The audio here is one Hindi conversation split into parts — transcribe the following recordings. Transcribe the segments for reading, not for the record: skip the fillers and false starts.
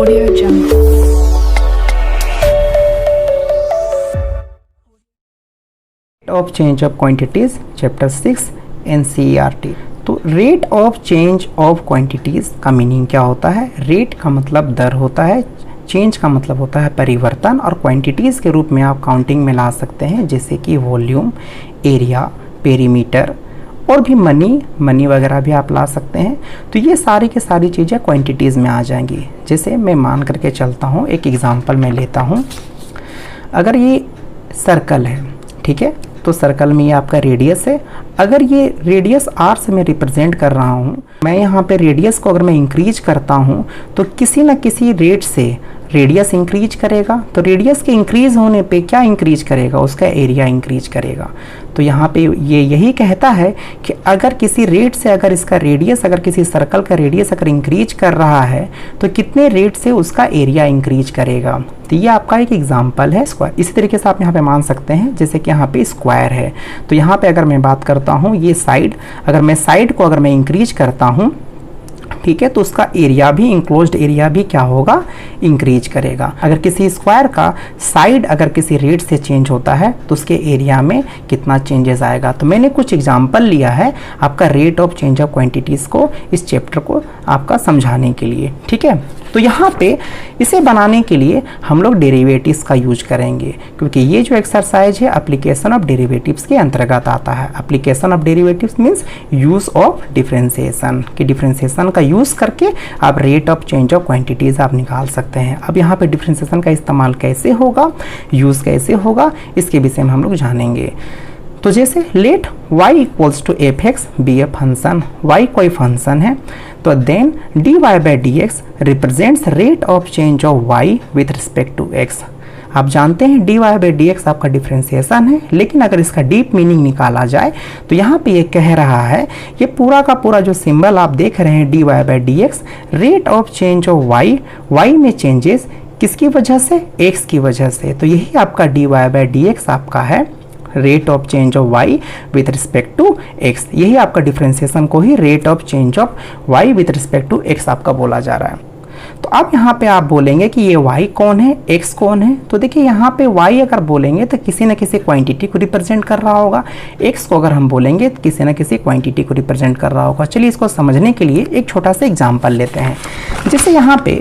Audio Jungle. Of change of quantities chapter 6 NCERT। तो rate of change of quantities का मीनिंग क्या होता है? रेट का मतलब दर होता है, चेंज का मतलब होता है परिवर्तन, और क्वांटिटीज़ के रूप में आप काउंटिंग में ला सकते हैं जैसे कि वॉल्यूम, एरिया, पेरीमीटर और भी मनी वगैरह भी आप ला सकते हैं। तो ये सारी की सारी चीज़ें क्वांटिटीज़ में आ जाएंगी। जैसे मैं मान करके चलता हूँ, एक एग्जांपल मैं लेता हूँ। अगर ये सर्कल है, ठीक है, तो सर्कल में ये आपका रेडियस है। अगर ये रेडियस r से मैं रिप्रेजेंट कर रहा हूँ, मैं यहाँ पे रेडियस को अगर मैं इंक्रीज करता हूँ तो किसी न किसी रेट से रेडियस इंक्रीज करेगा। तो रेडियस के इंक्रीज होने पे क्या इंक्रीज करेगा? उसका एरिया इंक्रीज करेगा। तो यहाँ पे ये यही कहता है कि अगर किसी रेट से अगर इसका रेडियस, अगर किसी सर्कल का रेडियस अगर इंक्रीज कर रहा है तो कितने रेट से उसका एरिया इंक्रीज करेगा। तो ये आपका एक एग्जांपल है स्क्वायर। इसी तरीके से आप यहाँ पे मान सकते हैं जैसे कि यहाँ पे स्क्वायर है, तो यहाँ पे अगर मैं बात करता हूँ ये साइड, अगर मैं साइड को अगर मैं इंक्रीज करता हूँ, ठीक है, तो उसका एरिया भी, इंक्लोज्ड एरिया भी क्या होगा? इंक्रीज करेगा। अगर किसी स्क्वायर का साइड अगर किसी रेट से चेंज होता है तो उसके एरिया में कितना चेंजेस आएगा। तो मैंने कुछ एग्जांपल लिया है आपका rate of change of quantities को, इस चैप्टर को आपका समझाने के लिए, ठीक है। तो यहाँ पे इसे बनाने के लिए हम लोग डेरिवेटिव्स का यूज करेंगे, क्योंकि ये जो एक्सरसाइज है एप्लीकेशन ऑफ डेरिवेटिव्स के अंतर्गत आता है। Application of derivatives means use of differentiation, कि डिफरेंशिएशन का यूज करके आप rate of change of quantities आप निकाल सकते हैं। अब यहाँ पे डिफरेंशिएशन का इस्तेमाल कैसे होगा, यूज कैसे होगा, इसके विषय में हम लोग जानेंगे। तो जैसे let y equals to f x be a function, y कोई फंक्शन है, तो then dy by d x represents rate of change of y with respect to x। आप जानते हैं dy बाई डी एक्स आपका डिफरेंशिएशन है, लेकिन अगर इसका डीप मीनिंग निकाला जाए तो यहाँ पे ये कह रहा है, ये पूरा का पूरा जो सिंबल आप देख रहे हैं dy by d x, rate of change of y में चेंजेस किसकी वजह से? x की वजह से। तो यही आपका dy बाई डी एक्स आपका है rate of change of y with respect to x। यही आपका डिफरेंशिएशन को ही rate of change of y with respect to x आपका बोला जा रहा है। तो अब यहाँ पे आप बोलेंगे कि ये y कौन है, x कौन है? तो देखिए यहाँ पे y अगर बोलेंगे तो किसी न किसी क्वांटिटी को रिप्रेजेंट कर रहा होगा, x को अगर हम बोलेंगे तो किसी न किसी क्वांटिटी को रिप्रेजेंट कर रहा होगा। चलिए इसको समझने के लिए एक छोटा सा एग्जाम्पल लेते हैं। जैसे यहाँ पे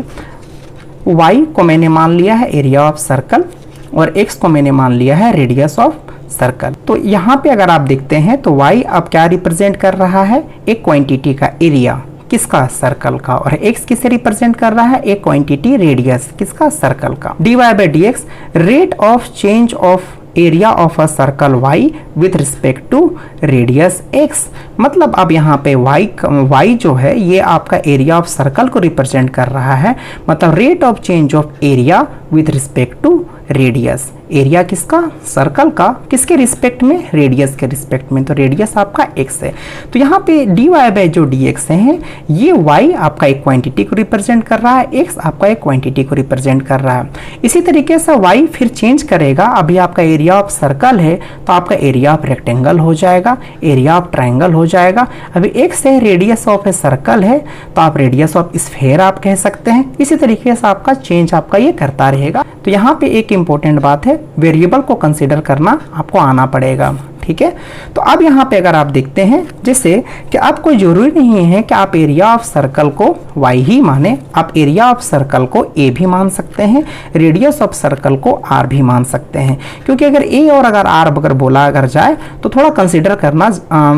y को मैंने मान लिया है एरिया ऑफ सर्कल और x को मैंने मान लिया है रेडियस ऑफ सर्कल। तो यहाँ पे अगर आप देखते हैं तो y अब क्या रिप्रेजेंट कर रहा है? एक क्वांटिटी का एरिया, किसका? सर्कल का। और x किसे रिप्रेजेंट कर रहा है? एक क्वांटिटी रेडियस, किसका? सर्कल का। dy by d x rate of change of area of a circle y with respect to radius x। मतलब अब यहाँ पे y जो है ये आपका एरिया ऑफ सर्कल को रिप्रेजेंट कर रहा है, मतलब rate of change of area with respect to radius. Area किसका? सर्कल का। किसके रिस्पेक्ट में? रेडियस के रिस्पेक्ट में। तो रेडियस आपका x है। तो यहाँ पे dy बाई जो dx है, ये y आपका एक क्वांटिटी को रिप्रेजेंट कर रहा है, x आपका एक क्वांटिटी को रिप्रेजेंट कर रहा है। इसी तरीके से y फिर चेंज करेगा। अभी आपका एरिया ऑफ सर्कल है तो आपका एरिया ऑफ रेक्टेंगल हो जाएगा, एरिया ऑफ ट्राइंगल हो जाएगा। अभी x है, रेडियस ऑफ ए सर्कल है, तो आप रेडियस ऑफ स्फेयर आप कह सकते हैं। इसी तरीके से आपका चेंज आपका ये करता रहेगा। तो यहाँ पे एक इंपॉर्टेंट बात है, वेरिएबल को कंसीडर करना आपको आना पड़ेगा, ठीक है। तो अब यहाँ पे अगर आप देखते हैं जैसे कि आप कोई जरूरी नहीं है कि आप एरिया ऑफ सर्कल को y ही माने, आप एरिया ऑफ सर्कल को a भी मान सकते हैं, रेडियस ऑफ सर्कल को r भी मान सकते हैं। क्योंकि अगर a और अगर r अगर बोला अगर जाए तो थोड़ा कंसीडर करना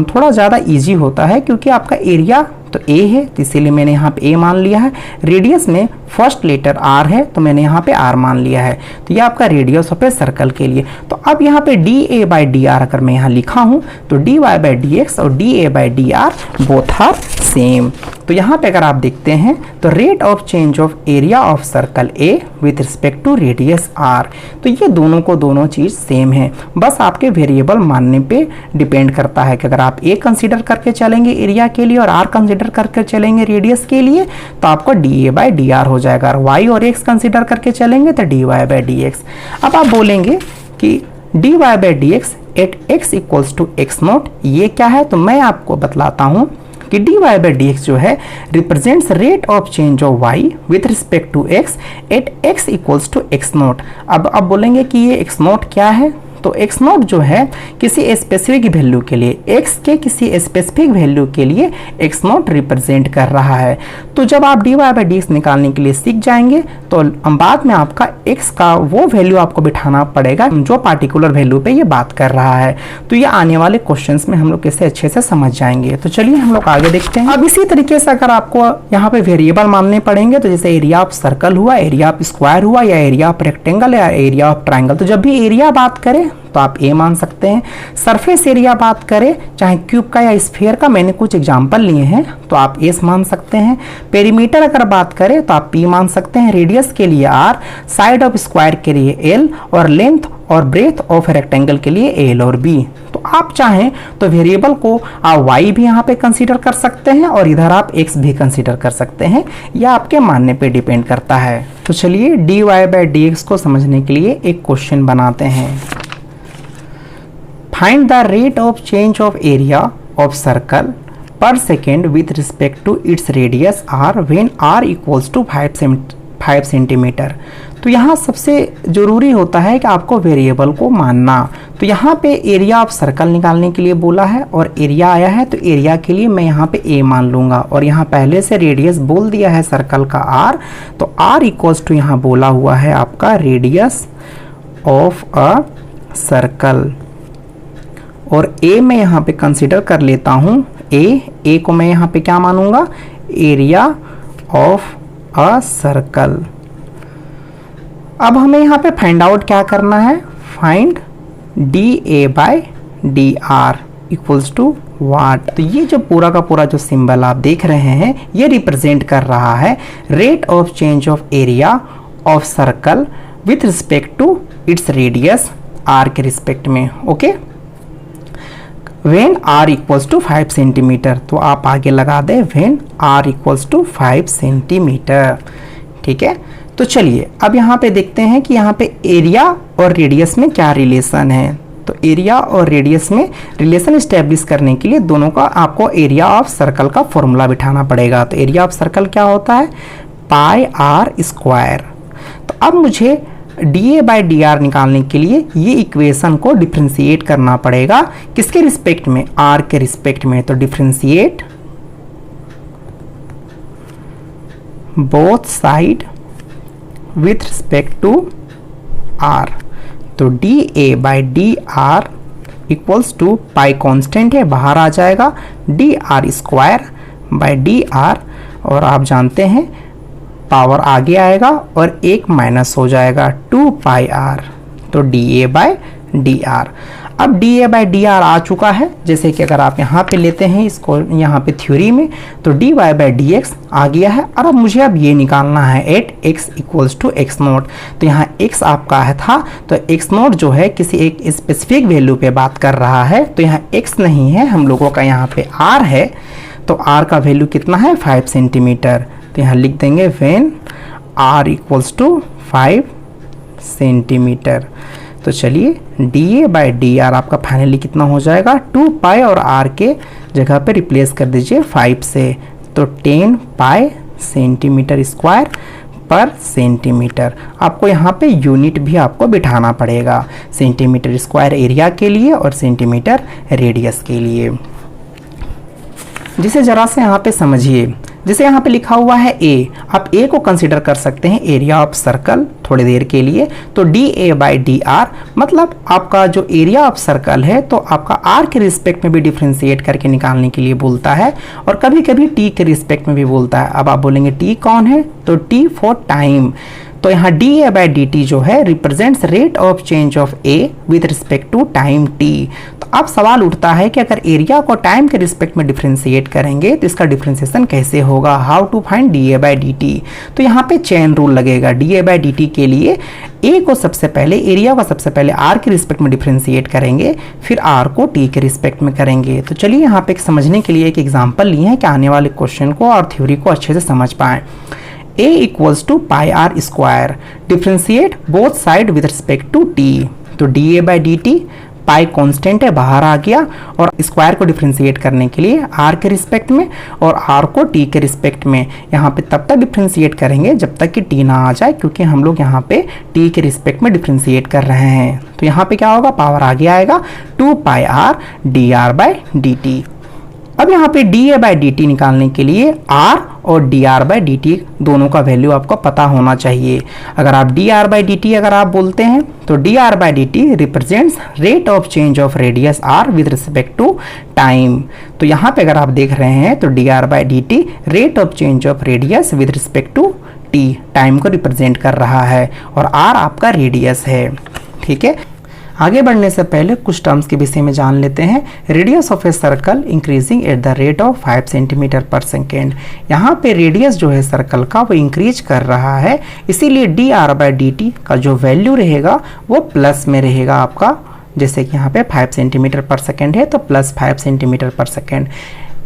थोड़ा ज़्यादा ईजी होता है, क्योंकि आपका एरिया तो a है तो इसीलिए मैंने यहाँ पे a मान लिया है। रेडियस में फर्स्ट लेटर r है तो मैंने यहाँ पे r मान लिया है। तो ये आपका रेडियस ऑफ ए सर्कल के लिए। तो अब यहाँ पे dA बाई डी आर अगर मैं यहाँ लिखा हूँ तो dy बाई डी एक्स और dA by D r both are same. तो यहाँ पे अगर आप देखते हैं तो rate of change of area of circle a with respect to radius r, तो ये दोनों को दोनों चीज़ सेम है। बस आपके वेरिएबल मानने पे डिपेंड करता है कि अगर आप a कंसीडर करके चलेंगे एरिया के लिए और r कंसीडर करके चलेंगे रेडियस के लिए तो आपको dA बाई डी आर हो जाएगा, और y और x कंसीडर करके चलेंगे तो dy बाई डी एक्स। अब आप बोलेंगे कि dy by d x at x equals to x naught ये क्या है? तो मैं आपको बतलाता हूँ कि dy बाई डी एक्स जो है represents rate of change of y with respect to x at x equals to x naught. अब बोलेंगे कि ये x नॉट क्या है, तो x नॉट जो है किसी स्पेसिफिक वैल्यू के लिए, x के किसी स्पेसिफिक वैल्यू के लिए x नॉट रिप्रेजेंट कर रहा है। तो जब आप dy बाई डी एक्स निकालने के लिए सीख जाएंगे तो बाद में आपका x का वो वैल्यू आपको बिठाना पड़ेगा जो पार्टिकुलर वैल्यू पे ये बात कर रहा है। तो ये आने वाले क्वेश्चंस में हम लोग इसे अच्छे से समझ जाएंगे। तो चलिए हम लोग आगे देखते हैं। अब इसी तरीके से अगर आपको यहाँ पे वेरिएबल मानने पड़ेंगे, तो जैसे एरिया ऑफ सर्कल हुआ, एरिया ऑफ स्क्वायर हुआ, या एरिया ऑफ रेक्टेंगल, या एरिया ऑफ ट्राइंगल, तो जब भी एरिया बात करें तो आप ए मान सकते हैं। सरफेस एरिया बात करें चाहे क्यूब का या स्फीयर का, मैंने कुछ एग्जांपल लिए हैं, तो आप एस मान सकते हैं। पेरीमीटर अगर बात करें तो आप पी मान सकते हैं। रेडियस के लिए आर, साइड ऑफ स्क्वायर के लिए एल, और लेंथ और ब्रेथ ऑफ रेक्टेंगल के लिए एल और बी। तो आप चाहें तो वेरिएबल को आप वाई भी यहाँ पे कंसीडर कर सकते हैं और इधर आप एक्स भी कंसीडर कर सकते हैं, यह आपके मानने पे डिपेंड करता है। तो चलिए dy बाई डी एक्स को समझने के लिए एक क्वेश्चन बनाते हैं। Find the rate of change of area of circle per second with respect to its radius r when r equals to 5 centimetre. तो यहाँ सबसे ज़रूरी होता है कि आपको वेरिएबल को मानना। तो यहाँ पे एरिया ऑफ सर्कल निकालने के लिए बोला है और एरिया आया है, तो एरिया के लिए मैं यहाँ पे a मान लूँगा, और यहाँ पहले से रेडियस बोल दिया है सर्कल का r, तो r इक्वल्स टू यहाँ बोला हुआ है आपका रेडियस ऑफ अ सर्कल, और a मैं यहाँ पे कंसीडर कर लेता हूँ a को मैं यहाँ पे क्या मानूंगा, एरिया ऑफ अ सर्कल। अब हमें यहाँ पे फाइंड आउट क्या करना है, find dA by D R equals to what. तो ये जो पूरा का पूरा जो सिंबल आप देख रहे हैं ये रिप्रेजेंट कर रहा है rate of change of area of circle with respect to its radius r के रिस्पेक्ट में। Okay, when r equals to 5 centimetre, तो आप आगे लगा दें when r equals to 5 centimetre. ठीक है, तो चलिए अब यहाँ पे देखते हैं कि यहाँ पे एरिया और रेडियस में क्या रिलेशन है। तो एरिया और रेडियस में रिलेशन इस्टेब्लिश करने के लिए दोनों का आपको एरिया ऑफ सर्कल का फॉर्मूला बिठाना पड़ेगा। तो एरिया ऑफ सर्कल क्या होता है, पाई आर स्क्वायर। तो अब मुझे dA बाई डी आर निकालने के लिए ये इक्वेशन को डिफ्रेंशिएट करना पड़ेगा, किसके रिस्पेक्ट में, r के रिस्पेक्ट में। तो differentiate both side with respect to r। तो dA by D R equals to pi constant है, बाहर आ जाएगा, d r square by D r, और आप जानते हैं पावर आगे आएगा और एक माइनस हो जाएगा 2 पाई आर। तो dA बाई डी आर। अब dA बाई डी आर आ चुका है, जैसे कि अगर आप यहाँ पे लेते हैं इसको यहाँ पे थ्योरी में, तो dy बाई डी एक्स आ गया है। और अब मुझे अब ये निकालना है at x equals to x naught. तो यहाँ x आपका है था, तो x नोट जो है किसी एक स्पेसिफिक वैल्यू पे बात कर रहा है, तो यहाँ x नहीं है, हम लोगों का यहाँ पे r है। तो r का वैल्यू कितना है, 5 सेंटीमीटर। तो यहाँ लिख देंगे when r equals to 5 centimetre. तो चलिए dA बाई डी आर आपका फाइनली कितना हो जाएगा, 2 पाई, और r के जगह पे रिप्लेस कर दीजिए 5 से, तो 10 पाई सेंटीमीटर स्क्वायर पर सेंटीमीटर। आपको यहाँ पे यूनिट भी आपको बिठाना पड़ेगा, सेंटीमीटर स्क्वायर एरिया के लिए और सेंटीमीटर रेडियस के लिए। जिसे जरा से यहाँ पे समझिए, जैसे यहाँ पे लिखा हुआ है a, आप a को कंसीडर कर सकते हैं एरिया ऑफ सर्कल थोड़ी देर के लिए। तो dA बाई डी आर मतलब आपका जो एरिया ऑफ सर्कल है, तो आपका r के रिस्पेक्ट में भी डिफ्रेंशिएट करके निकालने के लिए बोलता है, और कभी कभी t के रिस्पेक्ट में भी बोलता है। अब आप बोलेंगे t कौन है, तो t फॉर टाइम। तो यहाँ dA बाई dt जो है represents rate of change of a with respect to time t। तो अब सवाल उठता है कि अगर एरिया को टाइम के रिस्पेक्ट में डिफ्रेंशिएट करेंगे तो इसका डिफ्रेंशिएशन कैसे होगा, how to find dA by dt। तो यहाँ पे चेन रूल लगेगा। dA बाई dt के लिए a को सबसे पहले, एरिया को सबसे पहले r के रिस्पेक्ट में डिफ्रेंशिएट करेंगे, फिर r को t के रिस्पेक्ट में करेंगे। तो चलिए यहाँ पे समझने के लिए एक एग्जाम्पल लिए हैं कि आने वाले क्वेश्चन को और थ्योरी को अच्छे से समझ पाएं। a equals to pi are square, differentiate both side with respect to t। तो dA by dt pi constant है, बाहर आ गया, और स्क्वायर को डिफ्रेंशिएट करने के लिए आर के रिस्पेक्ट में और आर को टी के रिस्पेक्ट में यहाँ पे तब तक डिफ्रेंशिएट करेंगे जब तक कि टी ना आ जाए, क्योंकि हम लोग यहाँ पे टी के रिस्पेक्ट में डिफ्रेंशिएट कर रहे हैं। तो यहाँ पे क्या होगा, पावर आगे आएगा 2 pi R D are by D T. अब यहाँ पे D A by D T निकालने के लिए आर और D R by D T दोनों का वैल्यू आपको पता होना चाहिए। अगर आप D are by D T अगर आप बोलते हैं तो D R by D T represents rate of change of radius R with respect to time. तो यहाँ पे अगर आप देख रहे हैं तो D R by D t rate of change of radius with respect to t, time को रिप्रेजेंट कर रहा है, और आर आपका रेडियस है। ठीक है, आगे बढ़ने से पहले कुछ टर्म्स के विषय में जान लेते हैं। Radius of a circle increasing at the rate of 5 centimetre per second. यहाँ पे रेडियस जो है सर्कल का वो इंक्रीज कर रहा है, इसीलिए D R by D T का जो वैल्यू रहेगा वो प्लस में रहेगा आपका। जैसे कि यहाँ पे 5 सेंटीमीटर पर सेकेंड है तो प्लस 5 सेंटीमीटर पर सेकेंड।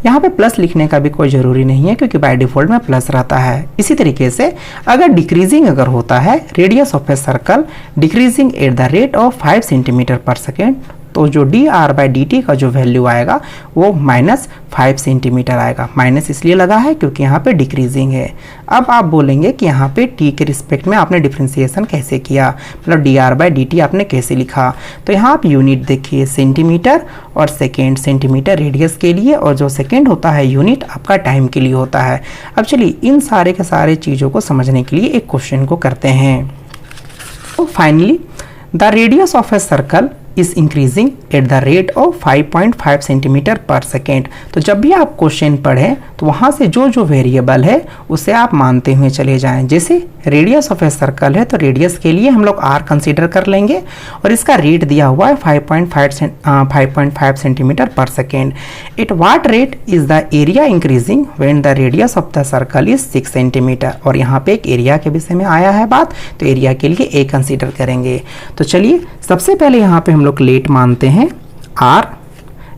यहाँ पे प्लस लिखने का भी कोई ज़रूरी नहीं है क्योंकि बाय डिफ़ॉल्ट में प्लस रहता है। इसी तरीके से अगर डिक्रीजिंग अगर होता है radius of a circle decreasing eight the rate of 5 centimetre per second, तो जो D R by D T का जो वैल्यू आएगा वो -5 सेंटीमीटर आएगा। माइनस इसलिए लगा है क्योंकि यहाँ पे डिक्रीजिंग है। अब आप बोलेंगे कि यहाँ पे टी के रिस्पेक्ट में आपने डिफ्रेंसिएशन कैसे किया, मतलब D R by D T आपने कैसे लिखा। तो यहाँ आप यूनिट देखिए, सेंटीमीटर और सेकेंड। सेंटीमीटर रेडियस के लिए और जो सेकेंड होता है यूनिट आपका टाइम के लिए होता है। अब चलिए इन सारे के सारे चीज़ों को समझने के लिए एक क्वेश्चन को करते हैं। तो finally the radius of a circle is increasing at the rate of 5.5 centimetre per second. तो जब भी आप क्वेश्चन पढ़ें तो वहाँ से जो जो वेरिएबल है उसे आप मानते हुए चले जाएं। जैसे रेडियस ऑफ ए सर्कल है तो रेडियस के लिए हम लोग आर कंसीडर कर लेंगे और इसका रेट दिया हुआ है 5.5 centimetre per second. At what rate is the area increasing when the radius of the circle is 6 centimetre. और यहाँ पे एक एरिया के विषय में आया है बात, तो एरिया के लिए ए कंसीडर करेंगे। तो चलिए सबसे पहले यहाँ पे हम लोग लेट मानते हैं r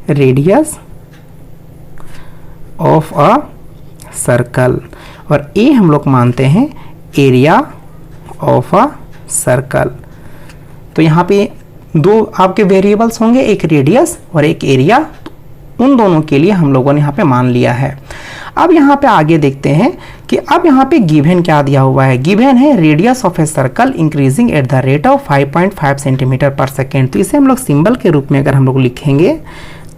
radius of a circle और ए हम लोग मानते हैं एरिया ऑफ अ सर्कल। तो यहाँ पे दो आपके वेरिएबल्स होंगे, एक रेडियस और एक एरिया। उन दोनों के लिए हम लोगों ने यहाँ पे मान लिया है। अब यहाँ पे आगे देखते हैं कि अब यहाँ पे गिवन क्या दिया हुआ है। गिवन है radius of a circle increasing at the rate of 5.5 centimetre per second. तो इसे हम लोग सिंबल के रूप में अगर हम लोग लिखेंगे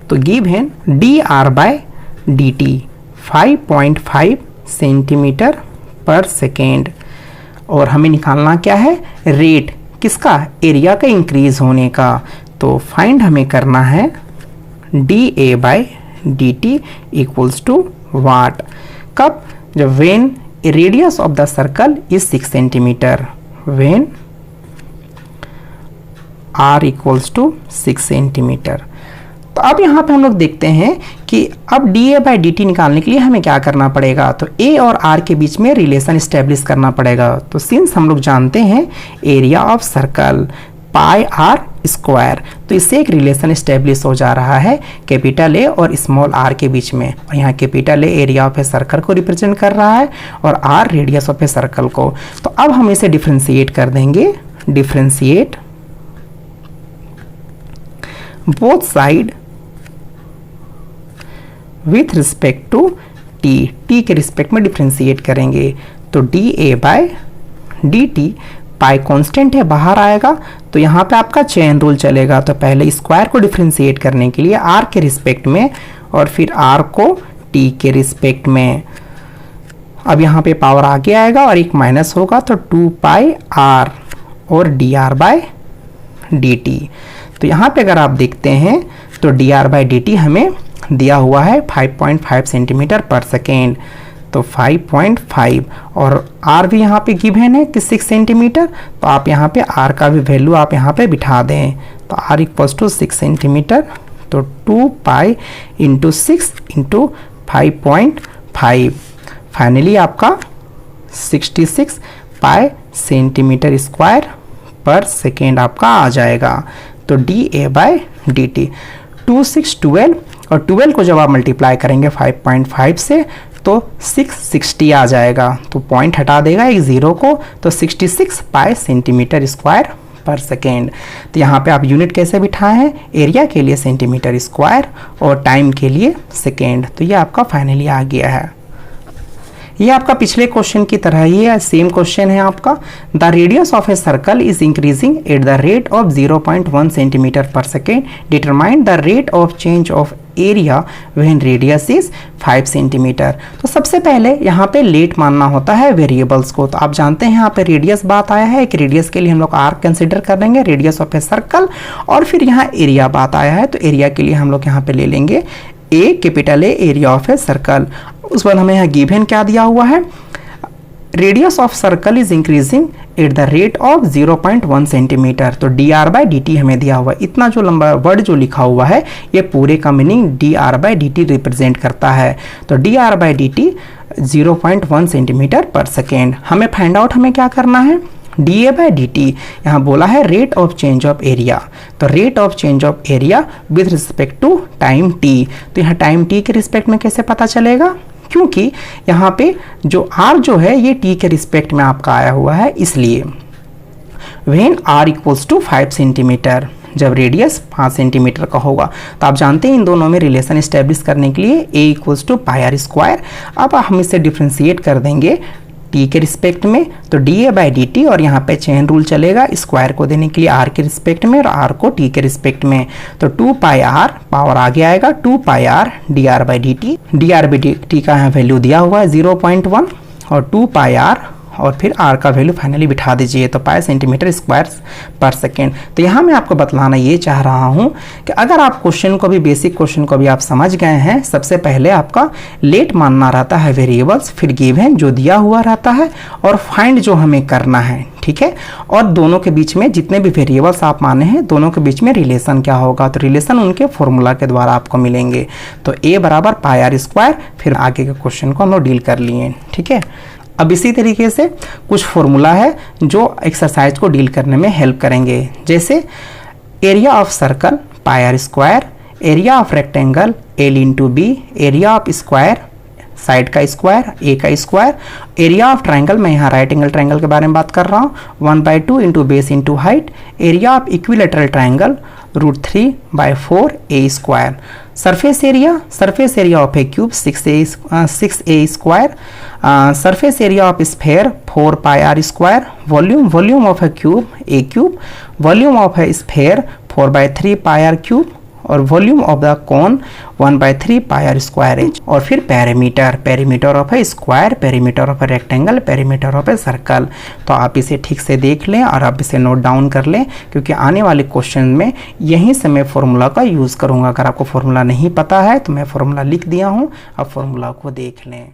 तो given D R by D T 5.5 centimetre per second, और हमें निकालना क्या है, रेट किसका, एरिया का इंक्रीज होने का। तो फाइंड हमें करना है D A by D T equals to what. कब, जब when radius of the circle is 6 centimetre, when R equals to 6 centimetre. तो अब यहाँ पे हम लोग देखते हैं कि अब D A by D T निकालने के लिए हमें क्या करना पड़ेगा, तो ए और आर के बीच में रिलेशन इस्टेब्लिश करना पड़ेगा। तो सिंस हम लोग जानते हैं area of circle pi are square, तो इससे एक रिलेशन इस्टेब्लिश हो जा रहा है कैपिटल ए और स्मॉल आर के बीच में। और यहाँ capital A area of a circle को रिप्रेजेंट कर रहा है और r radius of a circle को। तो अब हम इसे डिफ्रेंशिएट कर देंगे, differentiate both side with respect to t, t के रिस्पेक्ट में डिफ्रेंशिएट करेंगे। तो d A by d t, pi constant है बाहर आएगा, तो यहाँ पे आपका चेन रूल चलेगा। तो पहले स्क्वायर को डिफ्रेंशिएट करने के लिए आर के रिस्पेक्ट में और फिर आर को टी के रिस्पेक्ट में। अब यहाँ पे पावर आगे आएगा और एक माइनस होगा, तो 2 पाई आर और D r by d t. तो यहाँ पे अगर आप देखते हैं तो D r by d t हमें दिया हुआ है 5.5 सेंटीमीटर पर सेकेंड, तो 5.5 और आर भी यहाँ पे गिवन है कि 6 सेंटीमीटर। तो आप यहाँ पे आर का भी वैल्यू आप यहाँ पे बिठा दें, तो आर इक्वल्स टू 6 सेंटीमीटर, तो 2 पाई इंटू 6 इंटू 5.5, फाइनली आपका 66 pi centimetre square per second आपका आ जाएगा। तो d A by d t 2 6 12, और 12 को जब आप मल्टीप्लाई करेंगे 5.5 से तो 660 आ जाएगा। तो पॉइंट हटा देगा एक ज़ीरो को, तो 66 pi centimetre square per second. तो यहाँ पे आप यूनिट कैसे बिठाए हैं, एरिया के लिए सेंटीमीटर स्क्वायर और टाइम के लिए सेकेंड। तो ये आपका फाइनली आ गया है। ये आपका पिछले क्वेश्चन की तरह ही है, सेम क्वेश्चन है आपका। The radius of a circle is increasing at the rate of 0.1 centimetre per second, determine the rate of change of area when radius is 5 centimetre. तो सबसे पहले यहाँ पे लेट मानना होता है वेरिएबल्स को। तो आप जानते हैं यहाँ पे रेडियस बात आया है, कि रेडियस के लिए हम लोग आर कंसिडर कर लेंगे, रेडियस ऑफ ए सर्कल। और फिर यहाँ एरिया बात आया है, तो एरिया के लिए हम लोग यहाँ पे ले लेंगे A, capital A, area of a circle. उस बाद हमें यहाँ गिवन क्या दिया हुआ है, radius of circle is increasing at the rate of 0.1 centimetre. तो dr/dt हमें दिया हुआ है। इतना जो लंबा वर्ड जो लिखा हुआ है ये पूरे का मीनिंग dr/dt रिप्रेजेंट करता है। तो dr/dt 0.1 सेंटीमीटर पर सेकेंड। हमें फाइंड आउट हमें क्या करना है, dA/dt यहाँ बोला है rate of change of area. तो rate of change of area with respect to time t। तो यहाँ टाइम t के रिस्पेक्ट में कैसे पता चलेगा, क्योंकि यहाँ पे जो r जो है ये t के रिस्पेक्ट में आपका आया हुआ है, इसलिए when r equals to 5 centimetre, जब रेडियस 5 सेंटीमीटर का होगा। तो आप जानते हैं इन दोनों में रिलेशन एस्टेब्लिश करने के लिए a equals to pi are square. अब हम इसे डिफ्रेंशिएट कर देंगे t के रिस्पेक्ट में, तो dA/dt और यहाँ पे चेन रूल चलेगा स्क्वायर को देने के लिए r के रिस्पेक्ट में और r को t के रिस्पेक्ट में। तो 2 पाई r पावर आगे आएगा 2 पाई r dr/dt। dr/dt का यहाँ वैल्यू दिया हुआ है 0.1 और 2 पाई r और फिर r का वैल्यू फाइनली बिठा दीजिए, तो पाई सेंटीमीटर स्क्वायर पर सेकेंड। तो यहाँ मैं आपको बतलाना ये चाह रहा हूँ कि अगर आप क्वेश्चन को भी, बेसिक क्वेश्चन को भी आप समझ गए हैं, सबसे पहले आपका लेट मानना रहता है वेरिएबल्स, फिर गिवन जो दिया हुआ रहता है और फाइंड जो हमें करना है, ठीक है। और दोनों के बीच में जितने भी वेरिएबल्स आप माने हैं दोनों के बीच में रिलेशन क्या होगा, तो रिलेशन उनके फॉर्मूला के द्वारा आपको मिलेंगे। तो a बराबर पाई आर स्क्वायर, फिर आगे के क्वेश्चन को हम लोग डील कर लिए, ठीक है। अब इसी तरीके से कुछ फॉर्मूला है जो एक्सरसाइज को डील करने में हेल्प करेंगे, जैसे area of circle pi are square, area of rectangle l into b, area of square side का स्क्वायर ए का स्क्वायर, एरिया ऑफ ट्राइंगल, मैं यहाँ राइट एंगल ट्राइंगल के बारे में बात कर रहा हूँ, 1/2 into base into height, area of equilateral triangle √3/4 a square. Surface area of a cube 6a square, surface area of sphere 4 pi are square, volume of a cube a cube, volume of a sphere 4/3 pi R cube और volume of the cone 1/3 pi are square H. और फिर perimeter of a square, perimeter of a rectangle, perimeter of a circle. तो आप इसे ठीक से देख लें और आप इसे नोट डाउन कर लें, क्योंकि आने वाले क्वेश्चन में यहीं से मैं फॉर्मूला का यूज़ करूँगा। अगर आपको फॉर्मूला नहीं पता है तो मैं फॉर्मूला लिख दिया हूँ, आप फॉर्मूला को देख लें।